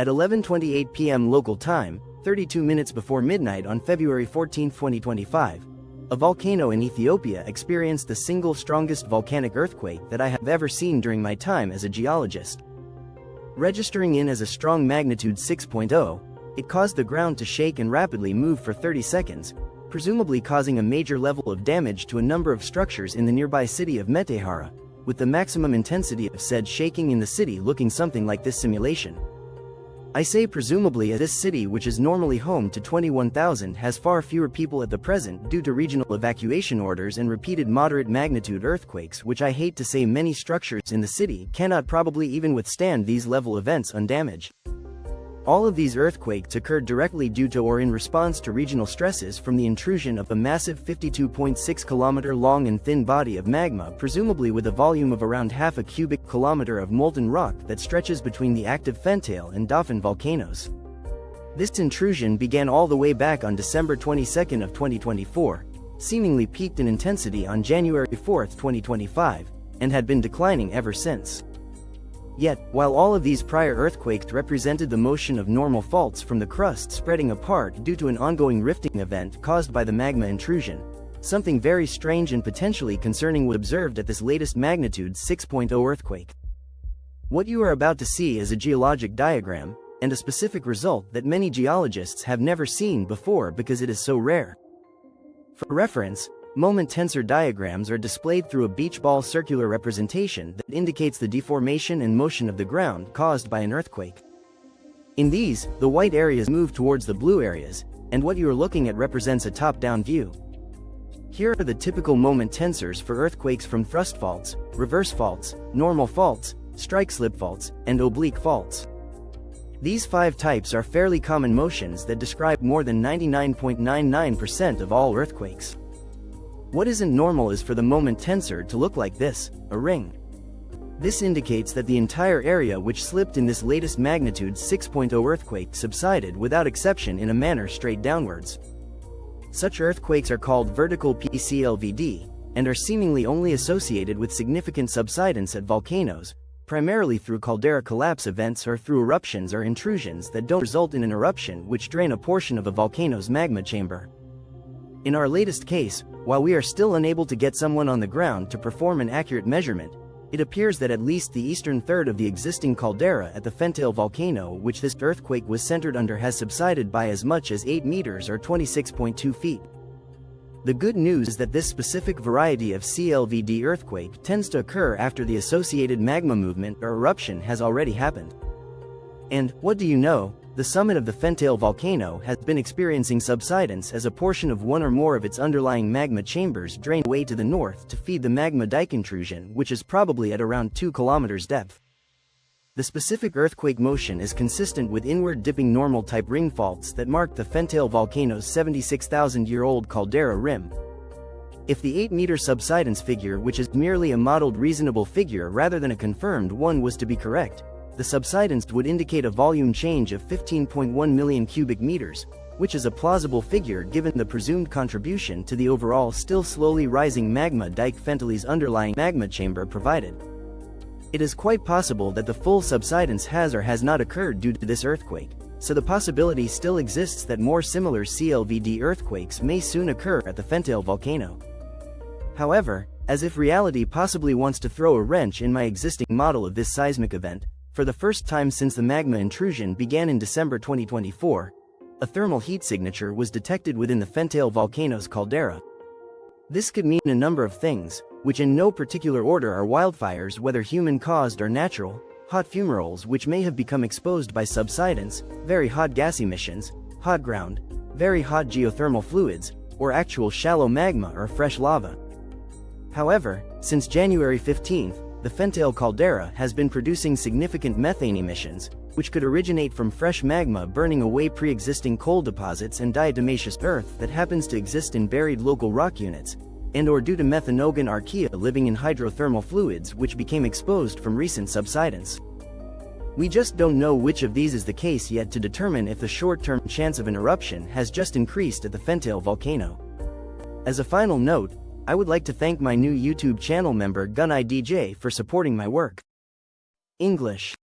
At 11:28 p.m. local time, 32 minutes before midnight on February 14, 2025, a volcano in Ethiopia experienced the single strongest volcanic earthquake that I have ever seen during my time as a geologist. Registering in as a strong magnitude 6.0, it caused the ground to shake and rapidly move for 30 seconds, presumably causing a major level of damage to a number of structures in the nearby city of Metehara, with the maximum intensity of said shaking in the city looking something like this simulation. I say presumably as this city, which is normally home to 21,000, has far fewer people at the present due to regional evacuation orders and repeated moderate magnitude earthquakes, which I hate to say many structures in the city cannot probably even withstand these level events undamaged. All of these earthquakes occurred directly due to or in response to regional stresses from the intrusion of a massive 52.6 kilometer long and thin body of magma, presumably with a volume of around half a cubic kilometer of molten rock that stretches between the active Fentale and Dauphin volcanoes. This intrusion began all the way back on December 22 of 2024, seemingly peaked in intensity on January 4, 2025, and had been declining ever since. Yet, while all of these prior earthquakes represented the motion of normal faults from the crust spreading apart due to an ongoing rifting event caused by the magma intrusion, something very strange and potentially concerning was observed at this latest magnitude 6.0 earthquake. What you are about to see is a geologic diagram, and a specific result that many geologists have never seen before because it is so rare. For reference, moment tensor diagrams are displayed through a beach ball circular representation that indicates the deformation and motion of the ground caused by an earthquake. In these, the white areas move towards the blue areas, and what you are looking at represents a top-down view. Here are the typical moment tensors for earthquakes from thrust faults, reverse faults, normal faults, strike-slip faults, and oblique faults. These 5 types are fairly common motions that describe more than 99.99% of all earthquakes. What isn't normal is for the moment tensor to look like this, a ring. This indicates that the entire area which slipped in this latest magnitude 6.0 earthquake subsided without exception in a manner straight downwards. Such earthquakes are called vertical PCLVD, and are seemingly only associated with significant subsidence at volcanoes, primarily through caldera collapse events or through eruptions or intrusions that don't result in an eruption which drain a portion of a volcano's magma chamber. In our latest case, while we are still unable to get someone on the ground to perform an accurate measurement, it appears that at least the eastern third of the existing caldera at the Fentale volcano, which this earthquake was centered under, has subsided by as much as 8 meters or 26.2 feet. The good news is that this specific variety of CLVD earthquake tends to occur after the associated magma movement or eruption has already happened. And, what do you know, the summit of the Fentale volcano has been experiencing subsidence as a portion of one or more of its underlying magma chambers drain away to the north to feed the magma dike intrusion, which is probably at around 2 kilometers depth. The specific earthquake motion is consistent with inward dipping normal type ring faults that mark the Fentale volcano's 76,000-year-old caldera rim. If the 8-meter subsidence figure, which is merely a modeled reasonable figure rather than a confirmed one, was to be correct, the subsidence would indicate a volume change of 15.1 million cubic meters, which is a plausible figure given the presumed contribution to the overall still slowly rising magma dike Fentale's underlying magma chamber provided. It is quite possible that the full subsidence has or has not occurred due to this earthquake, so the possibility still exists that more similar CLVD earthquakes may soon occur at the Fentale volcano. However, as if reality possibly wants to throw a wrench in my existing model of this seismic event, for the first time since the magma intrusion began in December 2024, a thermal heat signature was detected within the Fentale volcano's caldera. This could mean a number of things, which in no particular order are wildfires, whether human-caused or natural, hot fumaroles which may have become exposed by subsidence, very hot gas emissions, hot ground, very hot geothermal fluids, or actual shallow magma or fresh lava. However, since January 15th, the Fentale caldera has been producing significant methane emissions, which could originate from fresh magma burning away pre-existing coal deposits and diatomaceous earth that happens to exist in buried local rock units, and/or due to methanogen archaea living in hydrothermal fluids which became exposed from recent subsidence. We just don't know which of these is the case yet to determine if the short-term chance of an eruption has just increased at the Fentale volcano. As a final note, I would like to thank my new YouTube channel member GunIDJ for supporting my work. English.